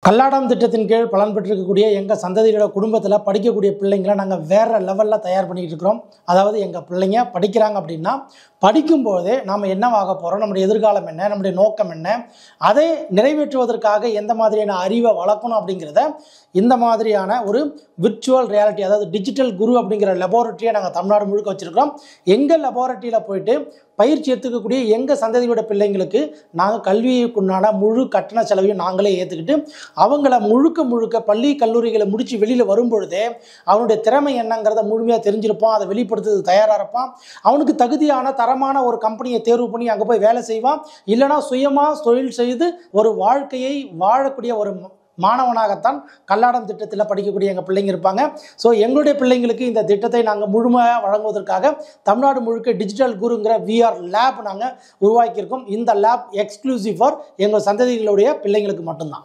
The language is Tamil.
கல்லாடம் திட்டத்தின் கீழ் பலன் பெற்றிருக்கக்கூடிய எங்கள் சந்ததியோட குடும்பத்தில் படிக்கக்கூடிய பிள்ளைங்களை நாங்கள் வேறு லெவலில் தயார் பண்ணிக்கிட்டு இருக்கிறோம். அதாவது எங்கள் பிள்ளைங்க படிக்கிறாங்க அப்படின்னா படிக்கும்போதே நாம் என்னவாக போகிறோம், நம்முடைய எதிர்காலம் என்ன, நம்முடைய நோக்கம் என்ன, அதை நிறைவேற்றுவதற்காக எந்த மாதிரியான அறிவை வளர்க்கணும் அப்படிங்கிறத இந்த மாதிரியான ஒரு விர்ச்சுவல் ரியாலிட்டி, அதாவது டிஜிட்டல் குரு அப்படிங்கிற லெபார்ட்டரியை நாங்கள் தமிழ்நாடு முழுக்க வச்சுருக்கிறோம். எங்கள் லெபார்ட்டரியில் போயிட்டு பயிற்சி எடுத்துக்கக்கூடிய எங்கள் சந்ததியோட பிள்ளைங்களுக்கு நாங்கள் கல்விக்குண்டான முழு கட்டண செலவையும் நாங்களே ஏற்றுக்கிட்டு அவங்கள முழுக்க பள்ளி கல்லூரிகளை முடித்து வெளியில் வரும்பொழுதே அவனுடைய திறமை என்னங்கிறத முழுமையாக தெரிஞ்சிருப்பான். அதை வெளிப்படுத்துறதுக்கு தயாராக இருப்பான். அவனுக்கு தகுதியான தரமான ஒரு கம்பெனியை தேர்வு பண்ணி அங்கே போய் வேலை செய்வான். இல்லைனா சுயமாக தொழில் செய்து ஒரு வாழ்க்கையை வாழக்கூடிய ஒரு மாணவனாகத்தான் கல்லாடம் திட்டத்தில் படிக்கக்கூடிய எங்கள் பிள்ளைங்க இருப்பாங்க. ஸோ எங்களுடைய பிள்ளைங்களுக்கு இந்த திட்டத்தை நாங்கள் முழுமையாக வழங்குவதற்காக தமிழ்நாடு முழுக்க டிஜிட்டல் குருங்கிற VR லேப் நாங்கள் உருவாக்கியிருக்கோம். இந்த லேப் எக்ஸ்க்ளூசிவ் ஃபார் எங்கள் சந்ததிகளுடைய பிள்ளைங்களுக்கு மட்டும்தான்.